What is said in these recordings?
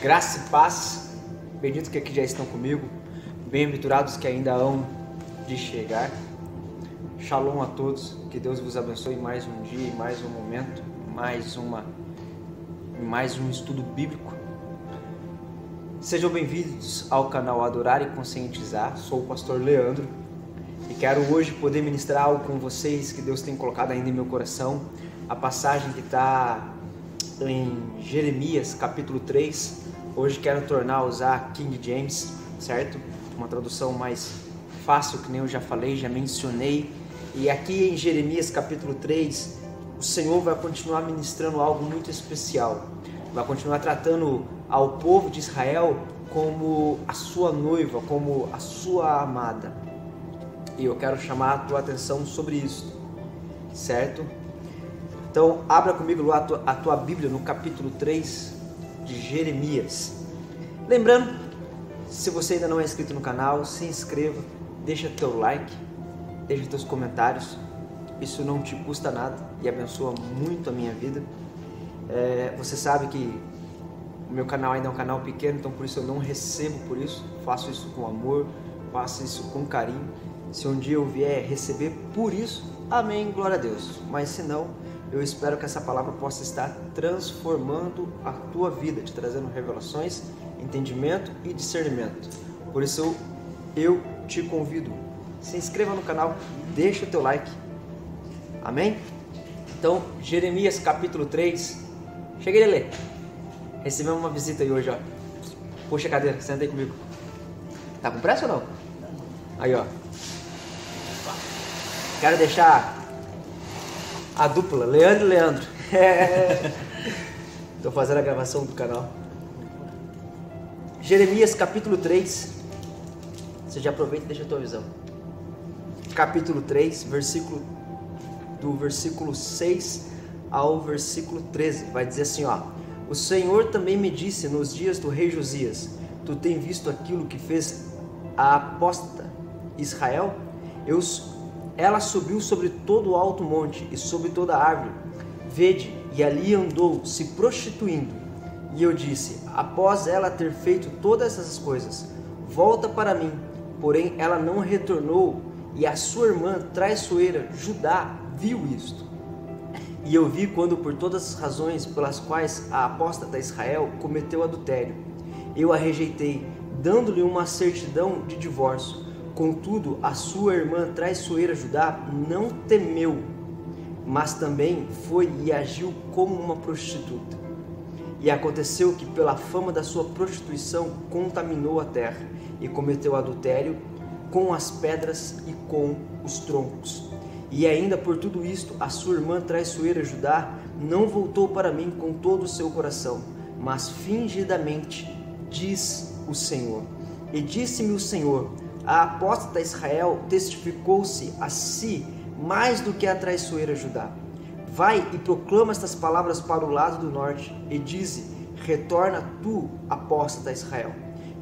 Graça e paz, benditos que aqui já estão comigo, bem-aventurados que ainda hão de chegar. Shalom a todos, que Deus vos abençoe em mais um dia, em mais um momento, em mais um estudo bíblico. Sejam bem-vindos ao canal Adorar e Conscientizar. Sou o pastor Leandro e quero hoje poder ministrar algo com vocês que Deus tem colocado ainda em meu coração. A passagem que está em Jeremias capítulo 3. Hoje quero usar King James, certo? Uma tradução mais fácil, que nem eu já falei, já mencionei. E aqui em Jeremias capítulo 3, o Senhor vai continuar ministrando algo muito especial. Vai continuar tratando ao povo de Israel como a sua noiva, como a sua amada. E eu quero chamar a tua atenção sobre isso, certo? Então, abra comigo lá a tua Bíblia no capítulo 3 de Jeremias. Lembrando, se você ainda não é inscrito no canal, se inscreva, deixa teu like, deixa teus comentários. Isso não te custa nada e abençoa muito a minha vida. Você sabe que o meu canal ainda é um canal pequeno, então por isso eu não recebo por isso. Faço isso com amor, faço isso com carinho. Se um dia eu vier receber por isso, amém, glória a Deus. Mas se não, eu espero que essa palavra possa estar transformando a tua vida, te trazendo revelações, entendimento e discernimento. Por isso eu te convido, se inscreva no canal, deixa o teu like, amém? Então, Jeremias capítulo 3, cheguei a ler, recebemos uma visita aí hoje, ó. Puxa a cadeira, senta aí comigo. Tá com pressa ou não? Aí, ó. Quero deixar a dupla, Leandro e Leandro. Estou fazendo a gravação do canal. Jeremias capítulo 3. Você já aproveita e deixa a tua visão. Capítulo 3, do versículo 6 ao versículo 13. Vai dizer assim, ó. O Senhor também me disse nos dias do rei Josias: Tu tem visto aquilo que fez a apóstata Israel? Ela subiu sobre todo o alto monte e sobre toda a árvore verde, e ali andou se prostituindo. E eu disse: após ela ter feito todas essas coisas, volta para mim. Porém ela não retornou, e a sua irmã traiçoeira Judá viu isto. E eu vi quando, por todas as razões pelas quais a apóstata Israel cometeu adultério, eu a rejeitei, dando-lhe uma certidão de divórcio. Contudo, a sua irmã traiçoeira Judá não temeu, mas também foi e agiu como uma prostituta. E aconteceu que, pela fama da sua prostituição, contaminou a terra e cometeu adultério com as pedras e com os troncos. E ainda por tudo isto, a sua irmã traiçoeira Judá não voltou para mim com todo o seu coração, mas fingidamente, diz o Senhor. E disse-me o Senhor: a apóstata Israel testificou-se a si mais do que a traiçoeira Judá. Vai e proclama estas palavras para o lado do norte, e dize: retorna tu, apóstata Israel,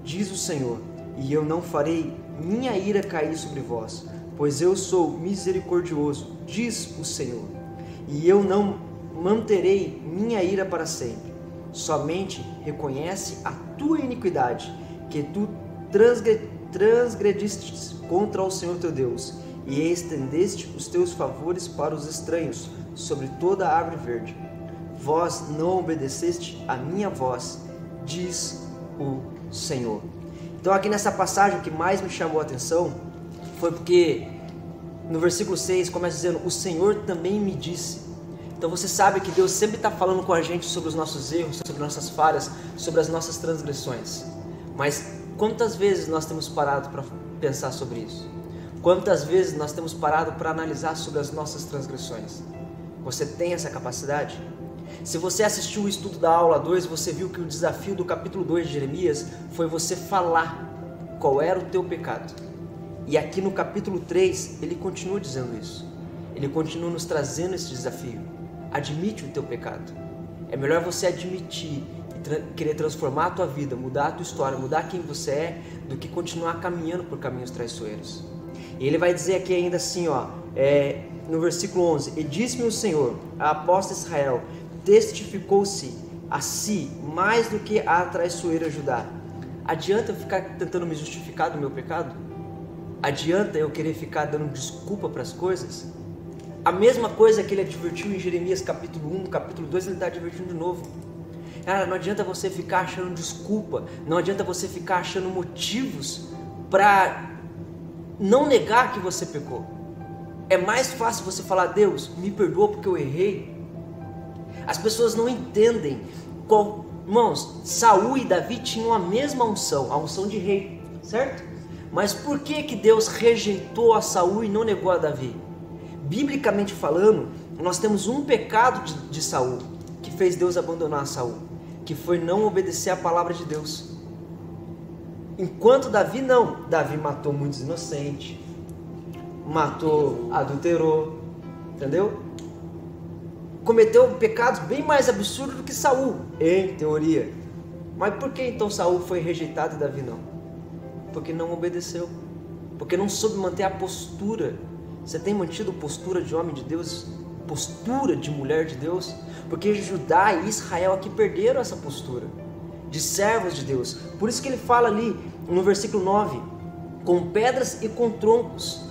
diz o Senhor, e eu não farei minha ira cair sobre vós, pois eu sou misericordioso, diz o Senhor, e eu não manterei minha ira para sempre. Somente reconhece a tua iniquidade, que tu transgrediste contra o Senhor teu Deus, e estendeste os teus favores para os estranhos sobre toda a árvore verde. Vós não obedeceste a minha voz, diz o Senhor. Então aqui nessa passagem, o que mais me chamou a atenção foi porque no versículo 6 começa dizendo: o Senhor também me disse. Então você sabe que Deus sempre está falando com a gente sobre os nossos erros, sobre nossas falhas, sobre as nossas transgressões. Mas quantas vezes nós temos parado para pensar sobre isso? Quantas vezes nós temos parado para analisar sobre as nossas transgressões? Você tem essa capacidade? Se você assistiu o estudo da aula 2, você viu que o desafio do capítulo 2 de Jeremias foi você falar qual era o teu pecado. E aqui no capítulo 3, ele continua dizendo isso. Ele continua nos trazendo esse desafio. Admite o teu pecado. É melhor você admitir e querer transformar a tua vida, mudar a tua história, mudar quem você é, do que continuar caminhando por caminhos traiçoeiros. E ele vai dizer aqui ainda assim, ó, no versículo 11: E disse-me o Senhor, a apóstata Israel testificou-se a si mais do que a traiçoeira Judá. Adianta eu ficar tentando me justificar do meu pecado? Adianta eu querer ficar dando desculpa para as coisas? A mesma coisa que ele advertiu em Jeremias capítulo 1, capítulo 2, ele está advertindo de novo. Cara, não adianta você ficar achando desculpa, não adianta você ficar achando motivos para não negar que você pecou. É mais fácil você falar: Deus, me perdoa porque eu errei. As pessoas não entendem. Irmãos, Saul e Davi tinham a mesma unção, a unção de rei, certo? Mas por que Deus rejeitou a Saul e não negou a Davi? Biblicamente falando, nós temos um pecado de Saul que fez Deus abandonar Saul, que foi não obedecer a palavra de Deus. Enquanto Davi não, Davi matou muitos inocentes, adulterou, entendeu? Cometeu pecados bem mais absurdos do que Saul, em teoria. Mas por que então Saul foi rejeitado e Davi não? Porque não obedeceu, porque não soube manter a postura. Você tem mantido postura de homem de Deus, postura de mulher de Deus? Porque Judá e Israel aqui perderam essa postura de servos de Deus. Por isso que ele fala ali no versículo 9: com pedras e com troncos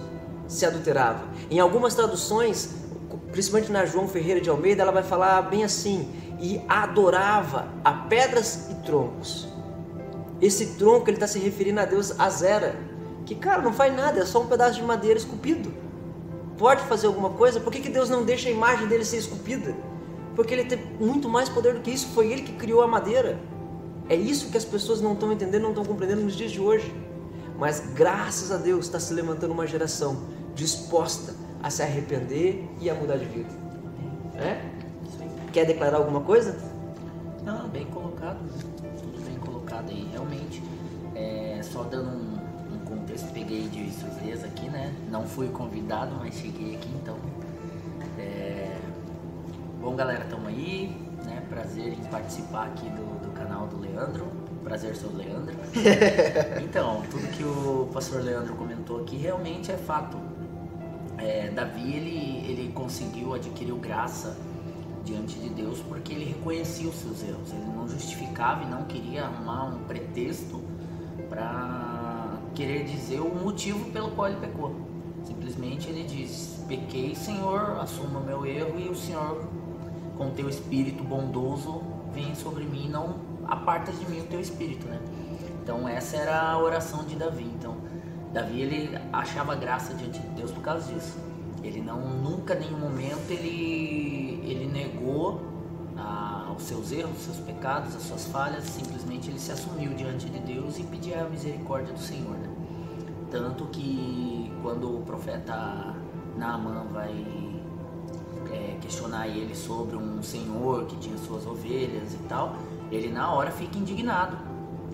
se adulterava. Em algumas traduções, principalmente na João Ferreira de Almeida, ela vai falar bem assim: e adorava a pedras e troncos. Esse tronco, ele está se referindo a Deus Azera, que, cara, não faz nada, é só um pedaço de madeira esculpido. Pode fazer alguma coisa? Por que Deus não deixa a imagem dele ser esculpida? Porque ele tem muito mais poder do que isso. Foi ele que criou a madeira. É isso que as pessoas não estão entendendo, não estão compreendendo nos dias de hoje. Mas graças a Deus está se levantando uma geração disposta a se arrepender e a mudar de vida. Quer declarar alguma coisa? Não, bem colocado. Tudo bem colocado aí, realmente. Só dando um contexto, peguei de surpresa aqui, né? Não fui convidado, mas cheguei aqui, então. Bom, galera, estamos aí, né? Prazer em participar aqui do canal do Leandro. Prazer, sou o Leandro. Então, tudo que o pastor Leandro comentou aqui realmente é fato. Davi, ele conseguiu adquirir graça diante de Deus porque ele reconhecia os seus erros. Ele não justificava e não queria arrumar um pretexto para querer dizer o motivo pelo qual ele pecou. Simplesmente ele diz: pequei, Senhor, assumo o meu erro, e o Senhor, com teu espírito bondoso, vem sobre mim, não aparta de mim o teu espírito, né? Então essa era a oração de Davi. Então Davi, ele achava graça diante de Deus por causa disso. Ele nunca, em nenhum momento, ele negou os seus erros, os seus pecados, as suas falhas. Simplesmente ele se assumiu diante de Deus e pedia a misericórdia do Senhor, né? Tanto que quando o profeta Naamã vai questionar ele sobre um senhor que tinha suas ovelhas e tal, ele na hora fica indignado.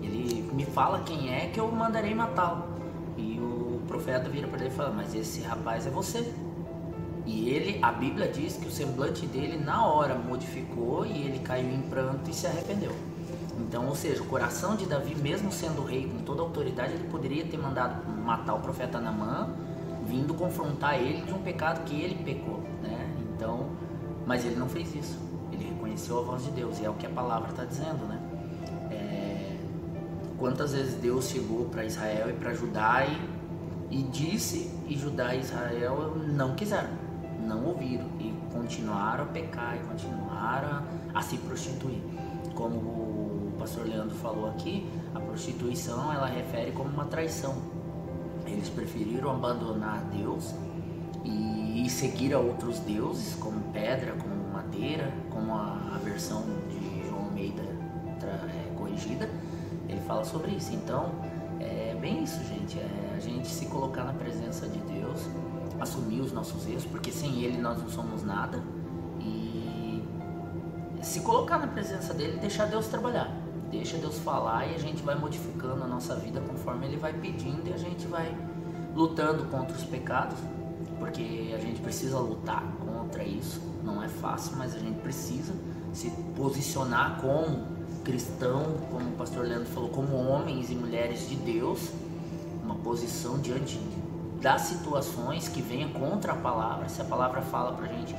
Ele: me fala quem é que eu mandarei matá-lo. E o profeta vira para ele e fala: mas esse rapaz é você. E a Bíblia diz que o semblante dele na hora modificou e ele caiu em pranto e se arrependeu. Então, ou seja, o coração de Davi, mesmo sendo rei com toda a autoridade, ele poderia ter mandado matar o profeta Naamã, vindo confrontar ele de um pecado que ele pecou, né? Então, mas ele não fez isso. Ele reconheceu a voz de Deus, e é o que a palavra está dizendo, né? Quantas vezes Deus chegou para Israel e para Judá e disse, e Judá e Israel não quiseram, não ouviram, e continuaram a pecar e continuaram a se prostituir. Como o pastor Leandro falou aqui, a prostituição, ela refere como uma traição. Eles preferiram abandonar Deus e seguir a outros deuses, como pedra, como madeira, como a versão de João Almeida corrigida, ele fala sobre isso. Então, é bem isso, gente. A gente se colocar na presença de Deus, assumir os nossos erros, porque sem Ele nós não somos nada, e se colocar na presença dele, deixar Deus trabalhar, deixa Deus falar, e a gente vai modificando a nossa vida conforme Ele vai pedindo, e a gente vai lutando contra os pecados, porque a gente precisa lutar contra isso. Não é fácil, mas a gente precisa se posicionar como cristão, como o pastor Leandro falou, como homens e mulheres de Deus, uma posição diante das situações que venha contra a palavra. Se a palavra fala pra gente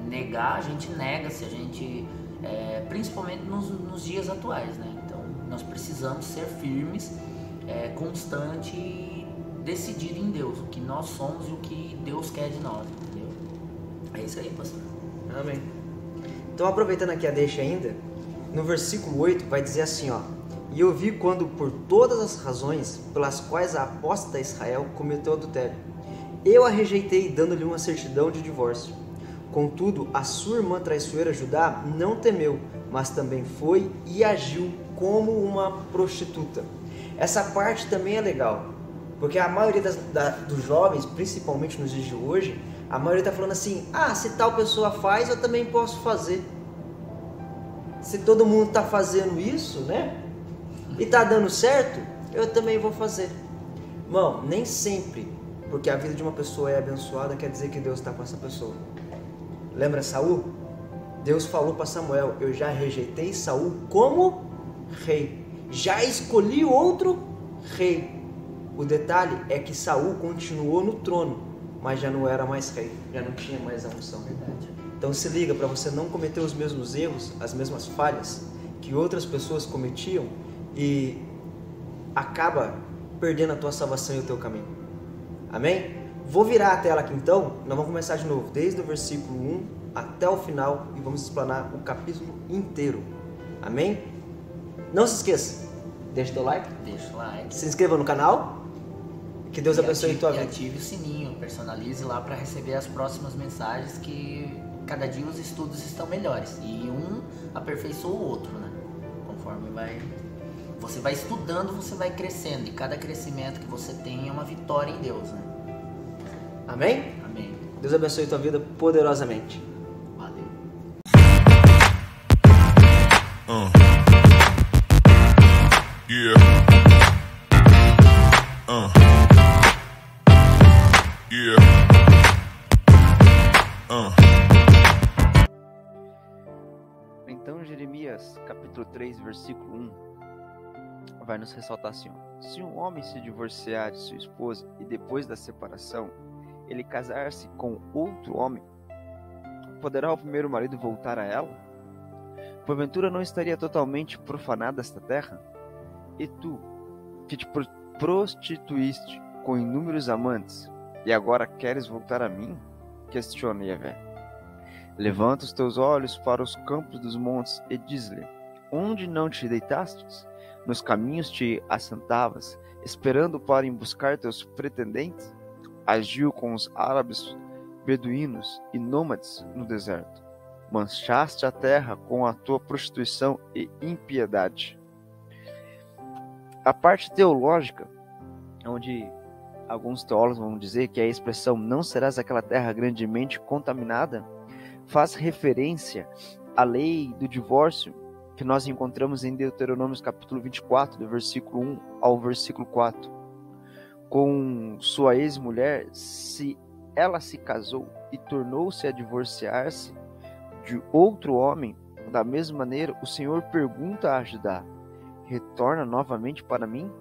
negar, a gente nega. Se a gente principalmente nos dias atuais, né? Então nós precisamos ser firmes, constante e decidido em Deus, o que nós somos e o que Deus quer de nós, entendeu? É isso aí, pastor. Amém. Então, aproveitando aqui a deixa ainda, no versículo 8 vai dizer assim, ó: E eu vi quando por todas as razões pelas quais a apóstata Israel cometeu adultério, eu a rejeitei dando-lhe uma certidão de divórcio. Contudo, a sua irmã traiçoeira Judá não temeu, mas também foi e agiu como uma prostituta. Essa parte também é legal, porque a maioria dos jovens, principalmente nos dias de hoje, a maioria está falando assim: se tal pessoa faz, eu também posso fazer. Se todo mundo está fazendo isso, né? E está dando certo, eu também vou fazer. Irmão, nem sempre porque a vida de uma pessoa é abençoada quer dizer que Deus está com essa pessoa. Lembra Saul? Deus falou para Samuel: eu já rejeitei Saul como rei, já escolhi outro rei. O detalhe é que Saul continuou no trono, mas já não era mais rei, já não tinha mais a unção. Verdade. Então se liga, para você não cometer os mesmos erros, as mesmas falhas que outras pessoas cometiam e acaba perdendo a tua salvação e o teu caminho. Amém? Vou virar a tela aqui então, nós vamos começar de novo, desde o versículo 1 até o final e vamos explanar o capítulo inteiro. Amém? Não se esqueça, deixa o teu like, se inscreva no canal, que Deus abençoe a tua vida. E ative o sininho, personalize lá para receber as próximas mensagens, que cada dia os estudos estão melhores e um aperfeiçoa o outro, né? Conforme você vai estudando, você vai crescendo, e cada crescimento que você tem é uma vitória em Deus, né? Amém? Amém. Deus abençoe a tua vida poderosamente. Valeu. Yeah. Então Jeremias capítulo 3 versículo 1 vai nos ressaltar assim: se um homem se divorciar de sua esposa e depois da separação ele casar-se com outro homem, poderá o primeiro marido voltar a ela? Porventura não estaria totalmente profanada esta terra? E tu, que te prostituíste com inúmeros amantes, e agora queres voltar a mim? Questiona Yahvé. Levanta os teus olhos para os campos dos montes e diz-lhe: onde não te deitastes? Nos caminhos te assentavas, esperando para emboscar teus pretendentes? Agiu com os árabes, beduínos e nômades no deserto. Manchaste a terra com a tua prostituição e impiedade. A parte teológica, onde alguns teólogos vão dizer que a expressão não serás aquela terra grandemente contaminada, faz referência à lei do divórcio que nós encontramos em Deuteronômio capítulo 24, do versículo 1 ao versículo 4. Com sua ex-mulher, se ela se casou e tornou-se a divorciar-se de outro homem, da mesma maneira o Senhor pergunta a Judá: retorna novamente para mim?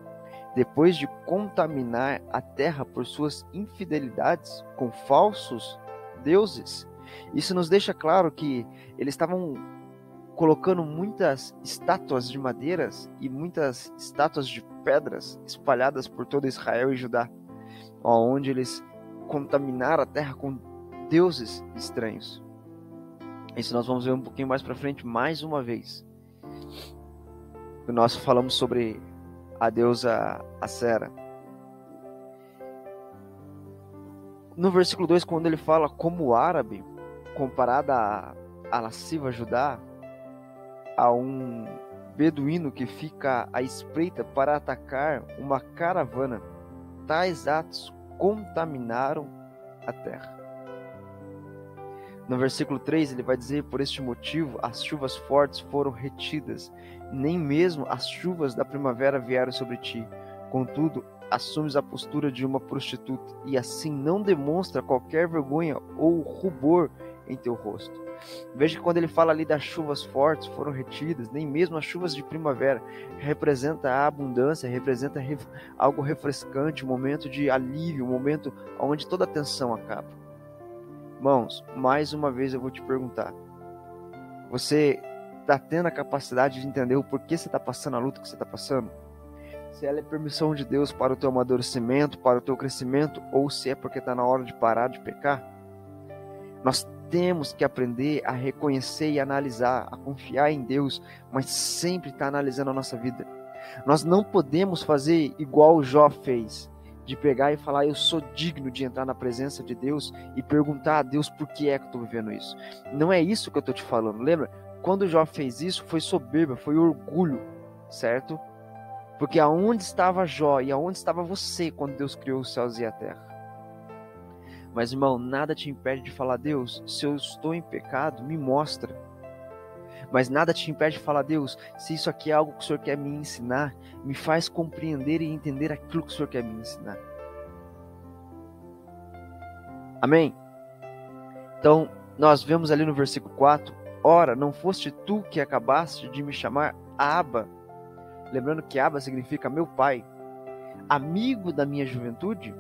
Depois de contaminar a terra por suas infidelidades com falsos deuses. Isso nos deixa claro que eles estavam colocando muitas estátuas de madeiras e muitas estátuas de pedras espalhadas por todo Israel e Judá, onde eles contaminaram a terra com deuses estranhos. Isso nós vamos ver um pouquinho mais para frente, mais uma vez. Nós falamos sobre a deusa Acera. No versículo 2, quando ele fala como o árabe, comparada à lasciva Judá, a um beduíno que fica à espreita para atacar uma caravana, tais atos contaminaram a terra. No versículo 3 ele vai dizer: por este motivo as chuvas fortes foram retidas, nem mesmo as chuvas da primavera vieram sobre ti. Contudo, assumes a postura de uma prostituta, e assim não demonstra qualquer vergonha ou rubor em teu rosto. Veja que quando ele fala ali das chuvas fortes foram retidas, nem mesmo as chuvas de primavera, representa a abundância, representa algo refrescante, um momento de alívio, um momento onde toda a tensão acaba. Irmãos, mais uma vez eu vou te perguntar: você está tendo a capacidade de entender o porquê você está passando a luta que você está passando? Se ela é permissão de Deus para o teu amadurecimento, para o teu crescimento, ou se é porque está na hora de parar de pecar? Nós temos que aprender a reconhecer e analisar, a confiar em Deus, mas sempre estar analisando a nossa vida. Nós não podemos fazer igual Jó fez, de pegar e falar, eu sou digno de entrar na presença de Deus e perguntar a Deus por que é que eu estou vivendo isso. Não é isso que eu estou te falando, lembra? Quando Jó fez isso, foi soberba, foi orgulho, certo? Porque aonde estava Jó e aonde estava você quando Deus criou os céus e a terra? Mas, irmão, nada te impede de falar, Deus, se eu estou em pecado, me mostra. Mas nada te impede de falar, Deus, se isso aqui é algo que o Senhor quer me ensinar, me faz compreender e entender aquilo que o Senhor quer me ensinar. Amém? Então, nós vemos ali no versículo 4, ora, não foste tu que acabaste de me chamar Abba, lembrando que Abba significa meu pai, amigo da minha juventude?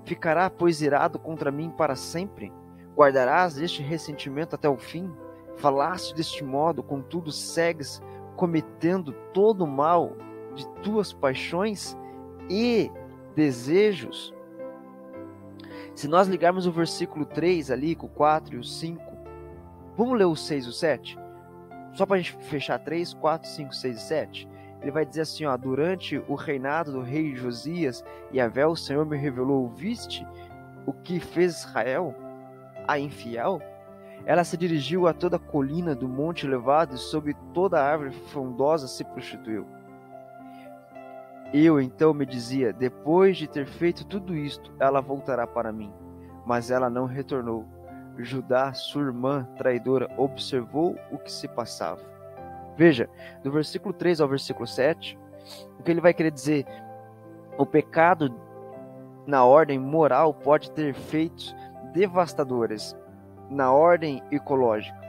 Ficará, pois, irado contra mim para sempre? Guardarás este ressentimento até o fim? Falaste deste modo, contudo segues cometendo todo o mal de tuas paixões e desejos? Se nós ligarmos o versículo 3 ali com o 4 e o 5, vamos ler o 6 e o 7? Só para a gente fechar 3, 4, 5, 6 e 7. Ele vai dizer assim, ó, durante o reinado do rei Josias, Yahvé, o Senhor me revelou, viste o que fez Israel, a infiel? Ela se dirigiu a toda a colina do monte elevado e sobre toda a árvore frondosa se prostituiu. Eu então me dizia, depois de ter feito tudo isto, ela voltará para mim. Mas ela não retornou. Judá, sua irmã traidora, observou o que se passava. Veja, do versículo 3 ao versículo 7, o que ele vai querer dizer? O pecado na ordem moral pode ter efeitos devastadores na ordem ecológica,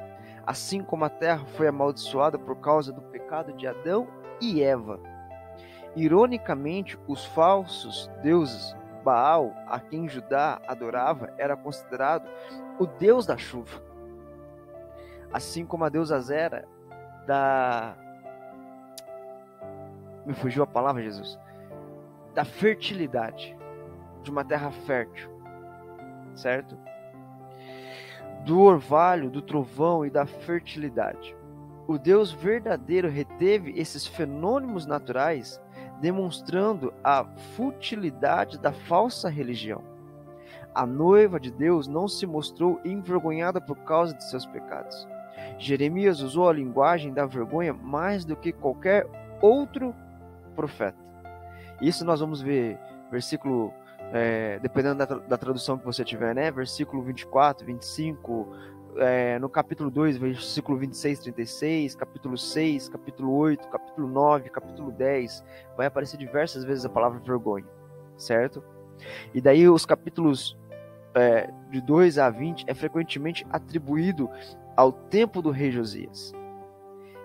assim como a terra foi amaldiçoada por causa do pecado de Adão e Eva. Ironicamente, os falsos deuses, Baal, a quem Judá adorava, era considerado o deus da chuva, assim como a deusa Zera me fugiu a palavra, Jesus, da fertilidade, de uma terra fértil, certo? Do orvalho, do trovão e da fertilidade. O Deus verdadeiro reteve esses fenômenos naturais, demonstrando a futilidade da falsa religião. A noiva de Deus não se mostrou envergonhada por causa de seus pecados. Jeremias usou a linguagem da vergonha mais do que qualquer outro profeta. Isso nós vamos ver, versículo, dependendo da tradução que você tiver, né? Versículo 24, 25, no capítulo 2, versículo 26, 36, capítulo 6, capítulo 8, capítulo 9, capítulo 10, vai aparecer diversas vezes a palavra vergonha, certo? E daí os capítulos de 2 a 20 é frequentemente atribuído ao tempo do rei Josias,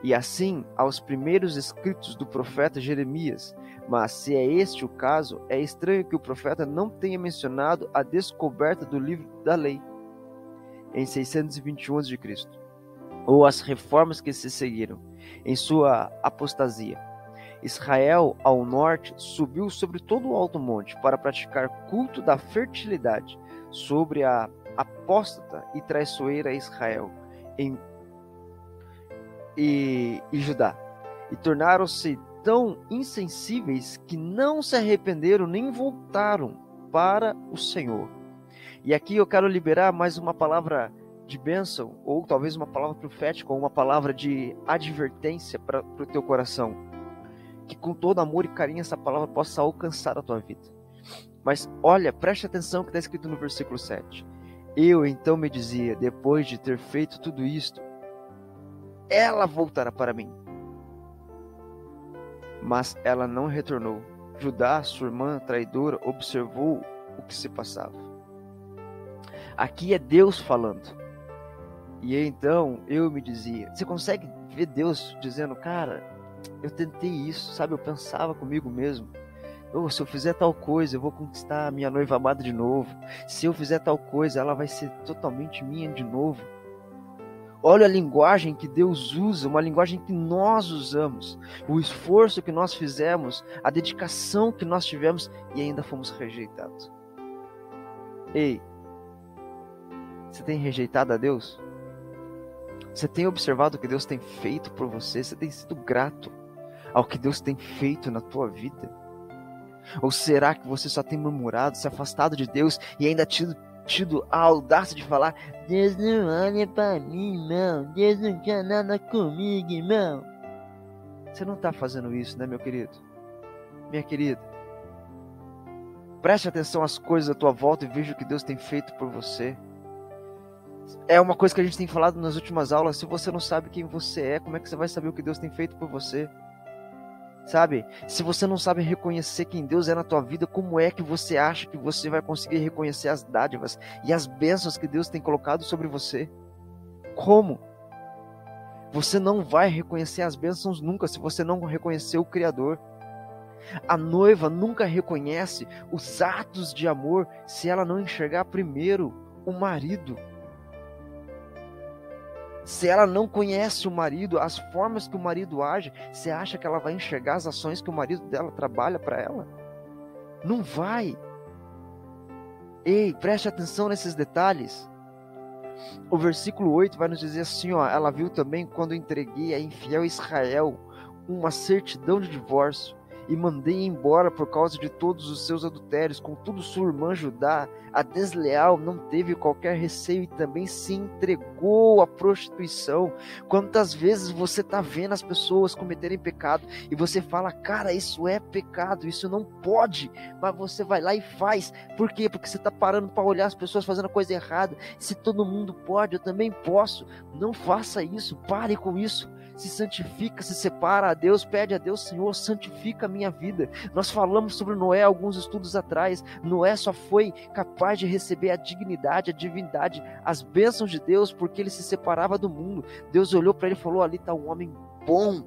e assim aos primeiros escritos do profeta Jeremias. Mas se é este o caso, é estranho que o profeta não tenha mencionado a descoberta do livro da lei em 621 a.C., ou as reformas que se seguiram em sua apostasia. Israel, ao norte, subiu sobre todo o alto monte para praticar culto da fertilidade sobre a apóstata e traiçoeira Israel e Judá, e tornaram-se tão insensíveis que não se arrependeram nem voltaram para o Senhor. E aqui eu quero liberar mais uma palavra de bênção, ou talvez uma palavra profética, ou uma palavra de advertência para o teu coração. Que com todo amor e carinho essa palavra possa alcançar a tua vida. Mas olha, preste atenção que está escrito no versículo 7. Eu então me dizia, depois de ter feito tudo isto, ela voltará para mim. Mas ela não retornou. Judá, sua irmã traidora, observou o que se passava. Aqui é Deus falando. E então eu me dizia, você consegue ver Deus dizendo, cara, eu tentei isso, sabe? Eu pensava comigo mesmo. Se eu fizer tal coisa, eu vou conquistar a minha noiva amada de novo. Se eu fizer tal coisa, ela vai ser totalmente minha de novo. Olha a linguagem que Deus usa, uma linguagem que nós usamos, o esforço que nós fizemos, a dedicação que nós tivemos e ainda fomos rejeitados. Ei, você tem rejeitado a Deus? Você tem observado o que Deus tem feito por você? Você tem sido grato ao que Deus tem feito na tua vida? Ou será que você só tem murmurado, se afastado de Deus e ainda tido a audácia de falar: Deus não olha para mim, irmão, Deus não quer nada comigo, irmão? Você não está fazendo isso, né, meu querido? Minha querida, preste atenção às coisas à tua volta e veja o que Deus tem feito por você. É uma coisa que a gente tem falado nas últimas aulas. Se você não sabe quem você é, como é que você vai saber o que Deus tem feito por você? Sabe? Se você não sabe reconhecer quem Deus é na tua vida, como é que você acha que você vai conseguir reconhecer as dádivas e as bênçãos que Deus tem colocado sobre você? Como? Você não vai reconhecer as bênçãos nunca se você não reconhecer o Criador. A noiva nunca reconhece os atos de amor se ela não enxergar primeiro o marido. Se ela não conhece o marido, as formas que o marido age, você acha que ela vai enxergar as ações que o marido dela trabalha para ela? Não vai. Ei, preste atenção nesses detalhes. O versículo 8 vai nos dizer assim, ó, ela viu também quando entreguei a infiel Israel uma certidão de divórcio e mandei embora por causa de todos os seus adultérios. Contudo, sua irmã Judá, a desleal, não teve qualquer receio e também se entregou à prostituição. Quantas vezes você está vendo as pessoas cometerem pecado e você fala: cara, isso é pecado, isso não pode, mas você vai lá e faz. Por quê? Porque você está parando para olhar as pessoas fazendo a coisa errada. Se todo mundo pode, eu também posso. Não faça isso, pare com isso. Se santifica, se separa a Deus, pede a Deus: Senhor, santifica a minha vida. Nós falamos sobre Noé alguns estudos atrás. Noé só foi capaz de receber a dignidade, a divindade, as bênçãos de Deus porque ele se separava do mundo. Deus olhou para ele e falou: ali está um homem bom,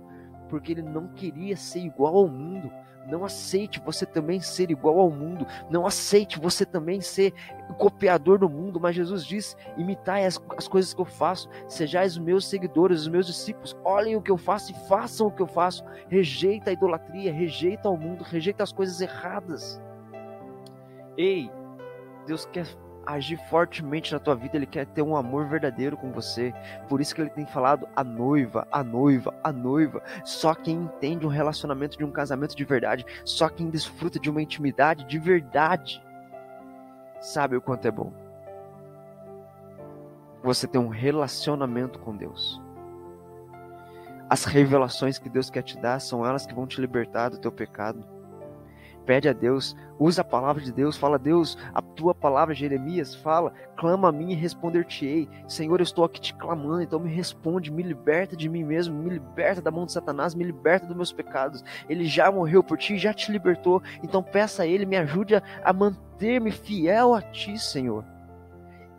porque ele não queria ser igual ao mundo. Não aceite você também ser igual ao mundo. Não aceite você também ser copiador do mundo. Mas Jesus diz: imitai as coisas que eu faço. Sejais os meus seguidores, os meus discípulos. Olhem o que eu faço e façam o que eu faço. Rejeita a idolatria, rejeita o mundo, rejeita as coisas erradas. Ei, Deus quer agir fortemente na tua vida. Ele quer ter um amor verdadeiro com você. Por isso que ele tem falado: a noiva, a noiva, a noiva. Só quem entende um relacionamento de um casamento de verdade, só quem desfruta de uma intimidade de verdade, sabe o quanto é bom você ter um relacionamento com Deus. As revelações que Deus quer te dar são elas que vão te libertar do teu pecado. Pede a Deus, usa a palavra de Deus, fala: Deus, a tua palavra, Jeremias, fala: clama a mim e responder-te-ei. Senhor, eu estou aqui te clamando, então me responde, me liberta de mim mesmo, me liberta da mão de Satanás, me liberta dos meus pecados. Ele já morreu por ti, já te libertou, então peça a Ele, me ajude a manter-me fiel a ti, Senhor.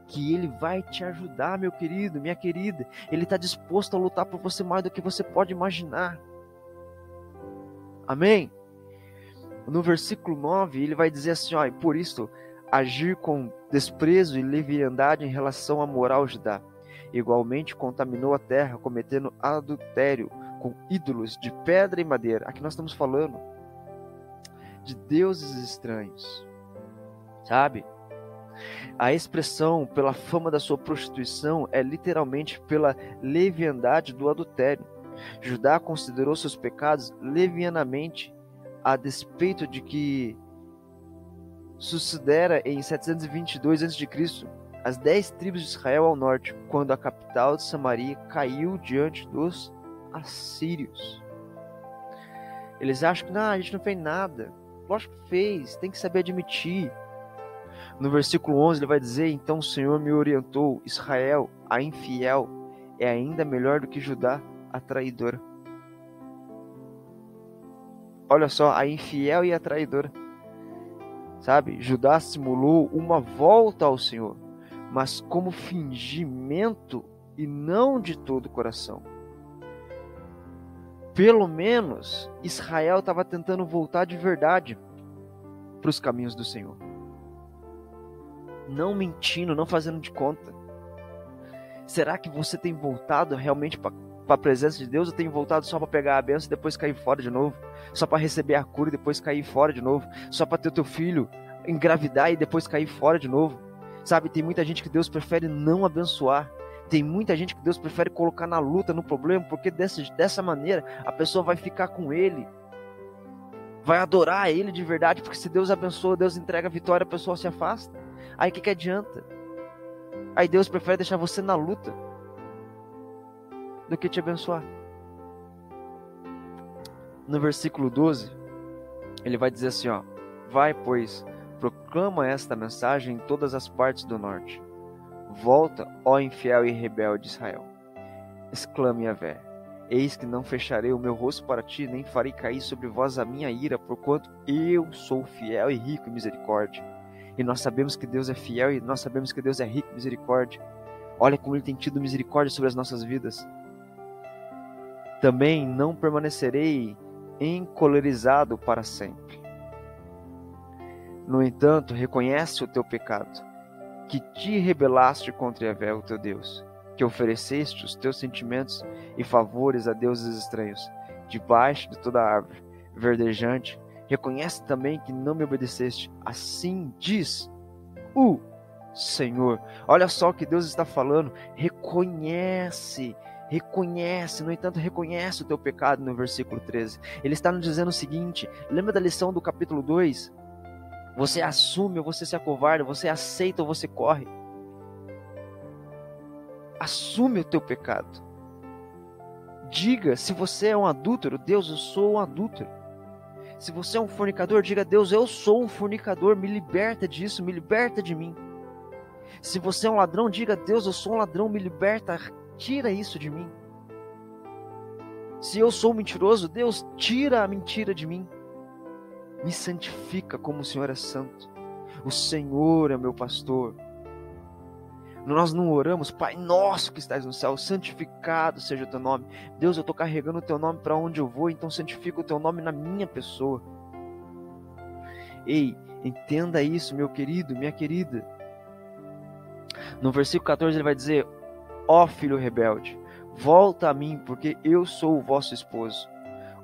Que Ele vai te ajudar, meu querido, minha querida. Ele está disposto a lutar por você mais do que você pode imaginar. Amém? No versículo 9, ele vai dizer assim, ó: e por isso, agir com desprezo e leviandade em relação à moral Judá. Igualmente contaminou a terra, cometendo adultério com ídolos de pedra e madeira. Aqui nós estamos falando de deuses estranhos, sabe? A expressão pela fama da sua prostituição é literalmente pela leviandade do adultério. Judá considerou seus pecados levianamente, a despeito de que sucedera em 722 a.C., as 10 tribos de Israel ao norte, quando a capital de Samaria caiu diante dos assírios. Eles acham que não, a gente não fez nada. Lógico que fez, tem que saber admitir. No versículo 11 ele vai dizer: então o Senhor me orientou: Israel, a infiel, é ainda melhor do que Judá, a traidora. Olha só, a infiel e a traidora. Sabe, Judá simulou uma volta ao Senhor, mas como fingimento e não de todo o coração. Pelo menos Israel estava tentando voltar de verdade para os caminhos do Senhor. Não mentindo, não fazendo de conta. Será que você tem voltado realmente para a presença de Deus, ou tem voltado só para pegar a bênção e depois cair fora de novo? Só para receber a cura e depois cair fora de novo? Só para ter o teu filho engravidar e depois cair fora de novo? Sabe, tem muita gente que Deus prefere não abençoar. Tem muita gente que Deus prefere colocar na luta, no problema, porque dessa maneira a pessoa vai ficar com Ele, vai adorar Ele de verdade, porque se Deus abençoa, Deus entrega a vitória, a pessoa se afasta. Aí o que adianta? Aí Deus prefere deixar você na luta do que te abençoar. No versículo 12, ele vai dizer assim, ó: vai, pois, proclama esta mensagem em todas as partes do norte. Volta, ó infiel e rebelde Israel. Exclame Yahvé: eis que não fecharei o meu rosto para ti, nem farei cair sobre vós a minha ira, porquanto eu sou fiel e rico em misericórdia. E nós sabemos que Deus é fiel e nós sabemos que Deus é rico em misericórdia. Olha como Ele tem tido misericórdia sobre as nossas vidas. Também não permanecerei encolerizado para sempre. No entanto, reconhece o teu pecado, que te rebelaste contra Yahvé, o teu Deus, que ofereceste os teus sentimentos e favores a deuses estranhos, debaixo de toda árvore verdejante. Reconhece também que não me obedeceste. Assim diz o Senhor. Olha só o que Deus está falando. Reconhece. No entanto, reconhece o teu pecado no versículo 13. Ele está nos dizendo o seguinte: lembra da lição do capítulo 2? Você assume ou você se acovarda, você aceita ou você corre. Assume o teu pecado. Diga, se você é um adúltero, Deus, eu sou um adúltero. Se você é um fornicador, diga: Deus, eu sou um fornicador, me liberta disso, me liberta de mim. Se você é um ladrão, diga: Deus, eu sou um ladrão, me liberta, tira isso de mim. Se eu sou mentiroso, Deus, tira a mentira de mim. Me santifica como o Senhor é santo. O Senhor é meu pastor. Nós não oramos: Pai nosso que estás no céu, santificado seja o teu nome. Deus, eu estou carregando o teu nome para onde eu vou, então santifica o teu nome na minha pessoa. Ei, entenda isso, meu querido, minha querida. No versículo 14 ele vai dizer: ó filho rebelde, volta a mim, porque eu sou o vosso esposo.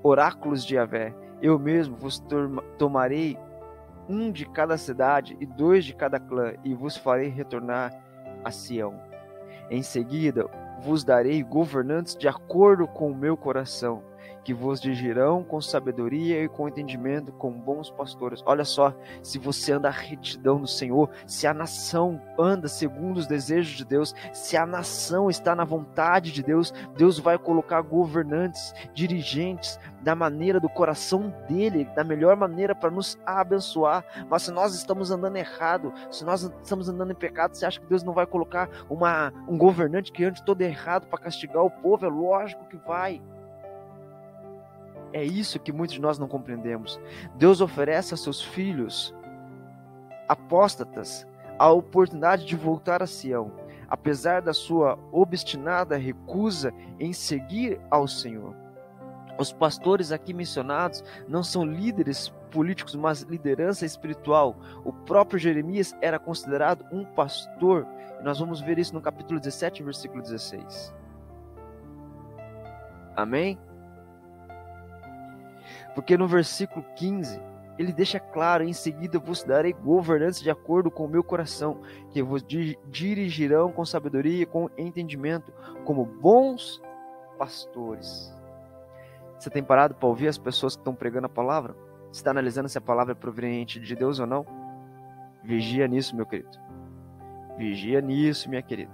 Oráculos de Yahvé, eu mesmo vos tomarei um de cada cidade e 2 de cada clã, e vos farei retornar a Sião. Em seguida vos darei governantes de acordo com o meu coração, que vos dirigirão com sabedoria e com entendimento, com bons pastores. Olha só, se você anda a retidão no Senhor, se a nação anda segundo os desejos de Deus, se a nação está na vontade de Deus, Deus vai colocar governantes, dirigentes, da maneira do coração dele, da melhor maneira para nos abençoar. Mas se nós estamos andando errado, se nós estamos andando em pecado, você acha que Deus não vai colocar um governante que ande todo errado para castigar o povo? É lógico que vai. É isso que muitos de nós não compreendemos. Deus oferece a seus filhos apóstatas a oportunidade de voltar a Sião, apesar da sua obstinada recusa em seguir ao Senhor. Os pastores aqui mencionados não são líderes políticos, mas liderança espiritual. O próprio Jeremias era considerado um pastor, e nós vamos ver isso no capítulo 17, versículo 16. Amém? Porque no versículo 15, ele deixa claro: em seguida vos darei governantes de acordo com o meu coração, que vos dirigirão com sabedoria e com entendimento, como bons pastores. Você tem parado para ouvir as pessoas que estão pregando a palavra? Você está analisando se a palavra é proveniente de Deus ou não? Vigia nisso, meu querido. Vigia nisso, minha querida.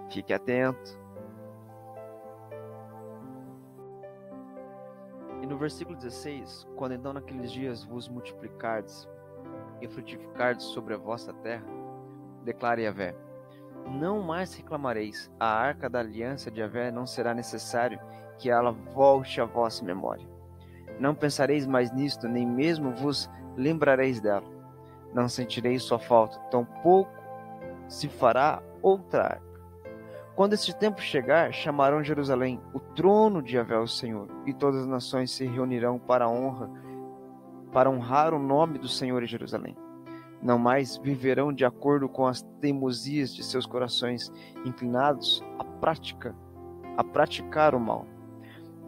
Fique atento. E no versículo 16, quando então naqueles dias vos multiplicardes e frutificardes sobre a vossa terra, declara Yahvé: não mais reclamareis, a arca da aliança de Yahvé não será necessário que ela volte à vossa memória. Não pensareis mais nisto, nem mesmo vos lembrareis dela. Não sentireis sua falta, tampouco se fará outra arca. Quando este tempo chegar, chamarão Jerusalém o trono de Yahvé o Senhor, e todas as nações se reunirão para honrar o nome do Senhor em Jerusalém. Não mais viverão de acordo com as teimosias de seus corações inclinados a praticar o mal.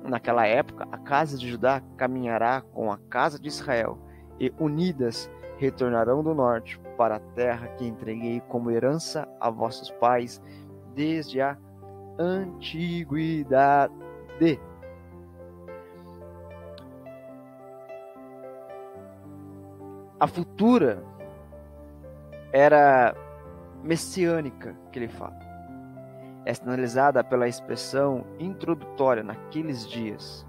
Naquela época, a casa de Judá caminhará com a casa de Israel e unidas retornarão do norte para a terra que entreguei como herança a vossos pais desde a antiguidade. A futura era messiânica que ele fala. É sinalizada pela expressão introdutória naqueles dias,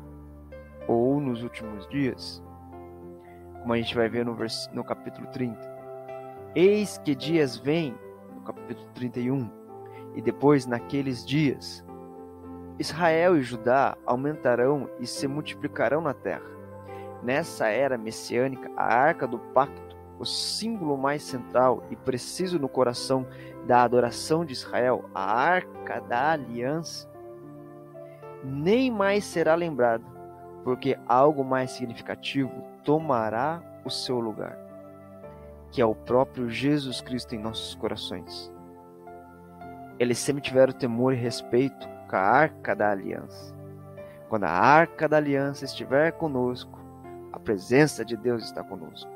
ou nos últimos dias, como a gente vai ver no capítulo 30. Eis que dias vêm, no capítulo 31, e depois naqueles dias, Israel e Judá aumentarão e se multiplicarão na terra. Nessa era messiânica, a arca do pacto, o símbolo mais central e preciso no coração da adoração de Israel, a arca da aliança, nem mais será lembrada, porque algo mais significativo tomará o seu lugar, que é o próprio Jesus Cristo em nossos corações. Eles sempre tiveram temor e respeito com a arca da aliança. Quando a arca da aliança estiver conosco, a presença de Deus está conosco.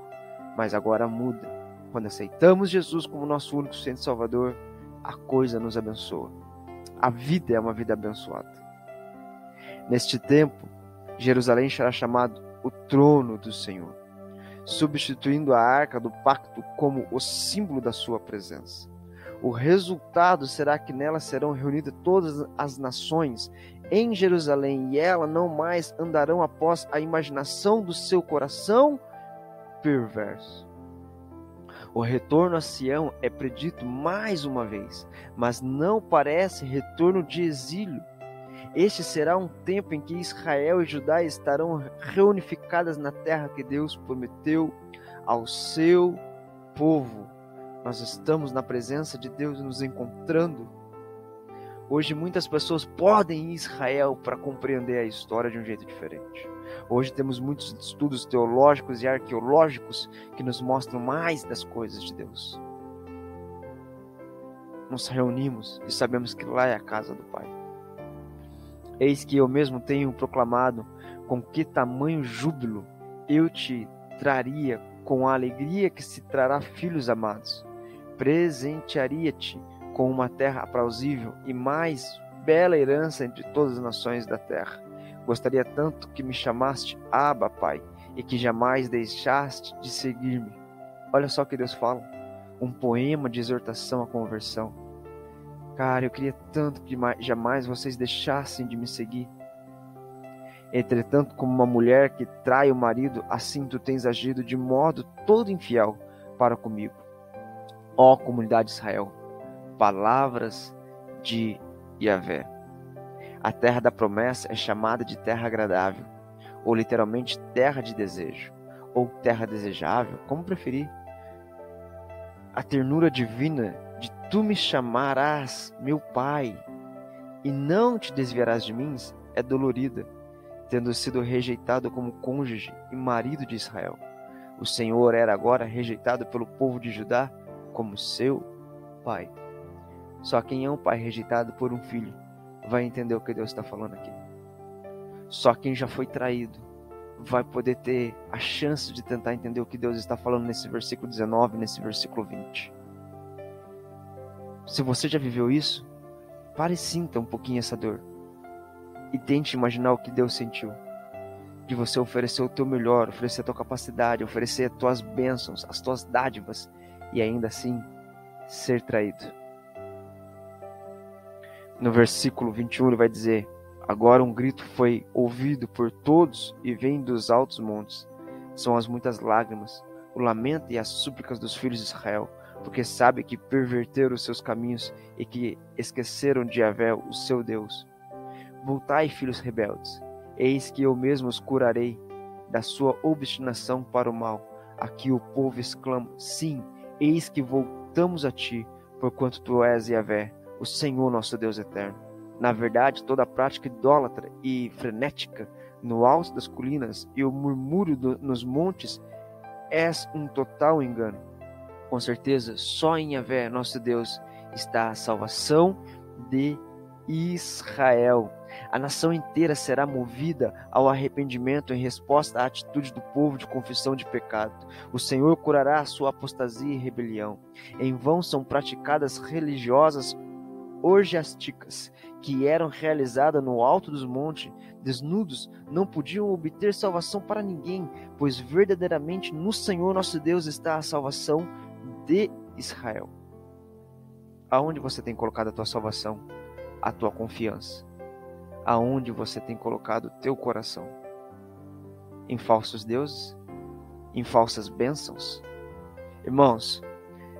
Mas agora muda. Quando aceitamos Jesus como nosso único Senhor e Salvador, a coisa nos abençoa. A vida é uma vida abençoada. Neste tempo, Jerusalém será chamado o trono do Senhor, substituindo a arca do pacto como o símbolo da sua presença. O resultado será que nela serão reunidas todas as nações em Jerusalém, e ela não mais andarão após a imaginação do seu coração perverso. O retorno a Sião é predito mais uma vez, mas não parece retorno de exílio. Este será um tempo em que Israel e Judá estarão reunificadas na terra que Deus prometeu ao seu povo. Nós estamos na presença de Deus nos encontrando. Hoje muitas pessoas podem ir a Israel para compreender a história de um jeito diferente. Hoje temos muitos estudos teológicos e arqueológicos que nos mostram mais das coisas de Deus. Nos reunimos e sabemos que lá é a casa do Pai. Eis que eu mesmo tenho proclamado com que tamanho júbilo eu te traria com a alegria que se trará filhos amados. Presentearia-te com uma terra aprauzível e mais bela herança entre todas as nações da terra. Gostaria tanto que me chamaste Abba, Pai, e que jamais deixaste de seguir-me. Olha só o que Deus fala. Um poema de exortação à conversão. Cara, eu queria tanto que jamais vocês deixassem de me seguir. Entretanto, como uma mulher que trai o marido, assim tu tens agido de modo todo infiel para comigo. Ó comunidade de Israel, palavras de Yahvé. A terra da promessa é chamada de terra agradável, ou literalmente terra de desejo, ou terra desejável, como preferir. A ternura divina de tu me chamarás meu pai, e não te desviarás de mim, é dolorida, tendo sido rejeitado como cônjuge e marido de Israel. O Senhor era agora rejeitado pelo povo de Judá como seu pai. Só quem é um pai rejeitado por um filho vai entender o que Deus está falando aqui. Só quem já foi traído vai poder ter a chance de tentar entender o que Deus está falando nesse versículo 19, nesse versículo 20. Se você já viveu isso, pare e sinta um pouquinho essa dor. E tente imaginar o que Deus sentiu. De você oferecer o teu melhor, oferecer a tua capacidade, oferecer as tuas bênçãos, as tuas dádivas, e ainda assim ser traído. No versículo 21 ele vai dizer: agora um grito foi ouvido por todos e vem dos altos montes. São as muitas lágrimas, o lamento e as súplicas dos filhos de Israel, porque sabe que perverteram os seus caminhos e que esqueceram de Yahvé, o seu Deus. Voltai, filhos rebeldes, eis que eu mesmo os curarei da sua obstinação para o mal. Aqui o povo exclama: sim, eis que voltamos a ti, porquanto tu és Yahvé, o Senhor nosso Deus eterno. Na verdade, toda a prática idólatra e frenética no alto das colinas e o murmúrio nos montes é um total engano. Com certeza, só em Yahvé, nosso Deus, está a salvação de Israel. A nação inteira será movida ao arrependimento em resposta à atitude do povo de confissão de pecado. O Senhor curará a sua apostasia e rebelião. Em vão são praticadas religiosas orgiásticas que eram realizadas no alto dos montes. Desnudos não podiam obter salvação para ninguém, pois verdadeiramente no Senhor nosso Deus está a salvação de Israel. Aonde você tem colocado a tua salvação, a tua confiança? Aonde você tem colocado o teu coração? Em falsos deuses? Em falsas bênçãos? Irmãos,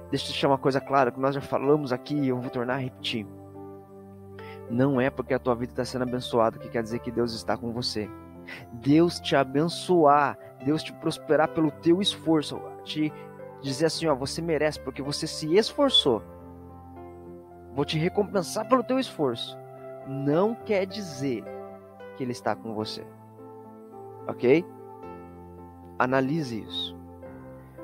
deixa eu deixar uma coisa clara, que nós já falamos aqui e eu vou tornar a repetir. Não é porque a tua vida está sendo abençoada que quer dizer que Deus está com você. Deus te abençoar, Deus te prosperar pelo teu esforço, te dizer assim, ó, você merece porque você se esforçou. Vou te recompensar pelo teu esforço. Não quer dizer que Ele está com você. Ok? Analise isso.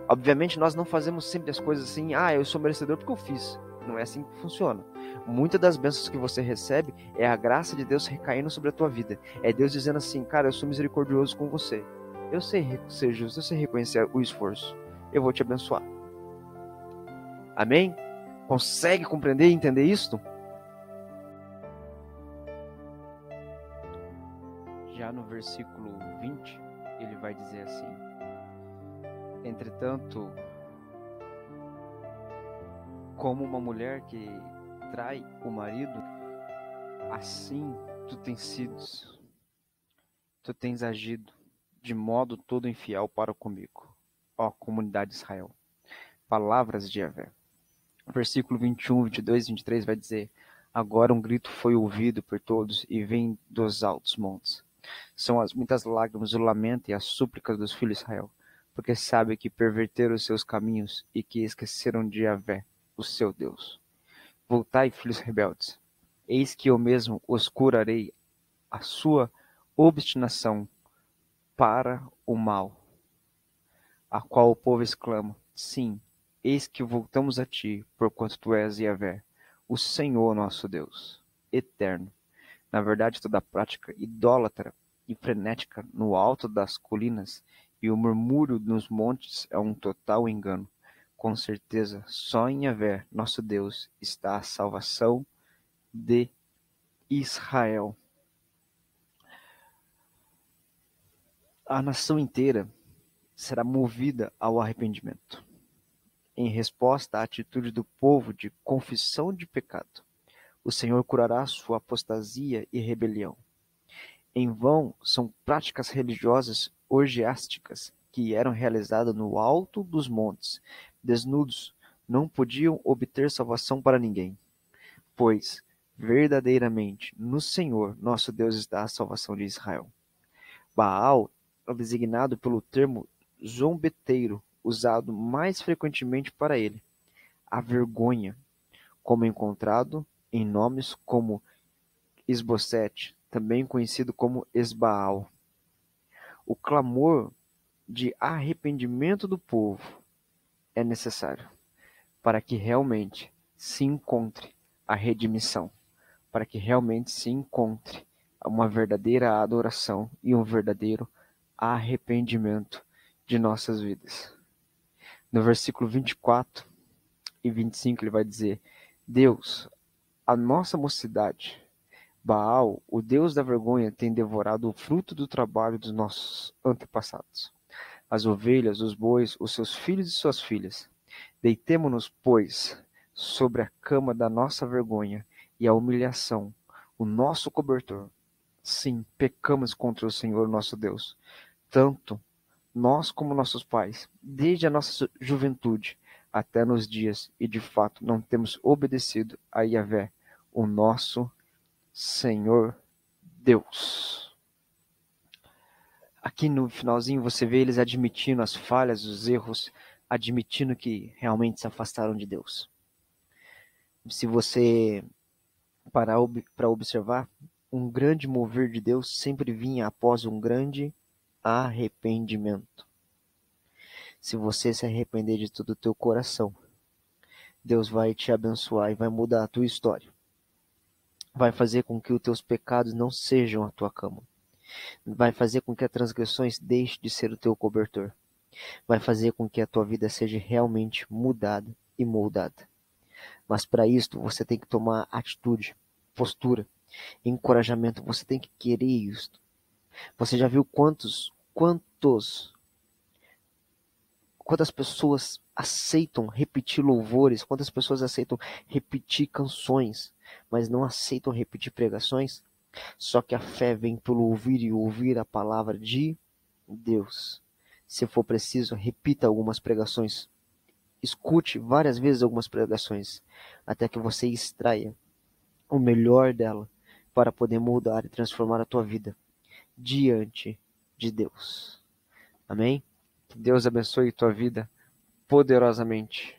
Obviamente nós não fazemos sempre as coisas assim, eu sou merecedor porque eu fiz. Não é assim que funciona. Muitas das bênçãos que você recebe é a graça de Deus recaindo sobre a tua vida. É Deus dizendo assim, cara, eu sou misericordioso com você. Eu sei ser justo, eu sei reconhecer o esforço. Eu vou te abençoar. Amém? Consegue compreender e entender isto? Já no versículo 20, ele vai dizer assim: entretanto, como uma mulher que trai o marido, assim tu tens agido de modo todo infiel para comigo, ó comunidade de Israel. Palavras de Yahvé. Versículo 21, 22 e 23 vai dizer: agora um grito foi ouvido por todos e vem dos altos montes. São as muitas lágrimas, o lamento e as súplicas dos filhos de Israel, porque sabe que perverteram os seus caminhos e que esqueceram de Yahvé, o seu Deus. Voltai, filhos rebeldes, eis que eu mesmo os curarei a sua obstinação para o mal, a qual o povo exclama, sim, eis que voltamos a ti, porquanto tu és Yahvé, o Senhor nosso Deus, eterno. Na verdade, toda prática idólatra e frenética no alto das colinas e o murmúrio nos montes é um total engano. Com certeza, só em Yahvé, nosso Deus, está a salvação de Israel. A nação inteira será movida ao arrependimento, em resposta à atitude do povo de confissão de pecado. O Senhor curará sua apostasia e rebelião. Em vão são práticas religiosas orgiásticas que eram realizadas no alto dos montes. Desnudos não podiam obter salvação para ninguém, pois verdadeiramente no Senhor nosso Deus está a salvação de Israel. Baal é designado pelo termo zombeteiro, usado mais frequentemente para ele. A vergonha, como encontrado em nomes como Esbocete, também conhecido como Esbaal. O clamor de arrependimento do povo é necessário para que realmente se encontre a redimissão, para que realmente se encontre uma verdadeira adoração e um verdadeiro arrependimento de nossas vidas. No versículo 24 e 25 ele vai dizer: Deus, a nossa mocidade, Baal, o Deus da vergonha, tem devorado o fruto do trabalho dos nossos antepassados, as ovelhas, os bois, os seus filhos e suas filhas. Deitemo-nos, pois, sobre a cama da nossa vergonha e a humilhação, o nosso cobertor. Sim, pecamos contra o Senhor nosso Deus, tanto nós como nossos pais, desde a nossa juventude até nos dias, e de fato não temos obedecido a Yahvé, o nosso Senhor Deus. Aqui no finalzinho você vê eles admitindo as falhas, os erros, admitindo que realmente se afastaram de Deus. Se você parar para observar, um grande mover de Deus sempre vinha após um grande arrependimento. Se você se arrepender de todo o teu coração, Deus vai te abençoar e vai mudar a tua história. Vai fazer com que os teus pecados não sejam a tua cama. Vai fazer com que as transgressões deixem de ser o teu cobertor. Vai fazer com que a tua vida seja realmente mudada e moldada. Mas para isto você tem que tomar atitude, postura, encorajamento. Você tem que querer isto. Você já viu quantas pessoas aceitam repetir louvores, quantas pessoas aceitam repetir canções, mas não aceitam repetir pregações? Só que a fé vem pelo ouvir e ouvir a palavra de Deus. Se for preciso, repita algumas pregações. Escute várias vezes algumas pregações, até que você extraia o melhor dela para poder mudar e transformar a tua vida diante de Deus. Amém? Que Deus abençoe tua vida poderosamente.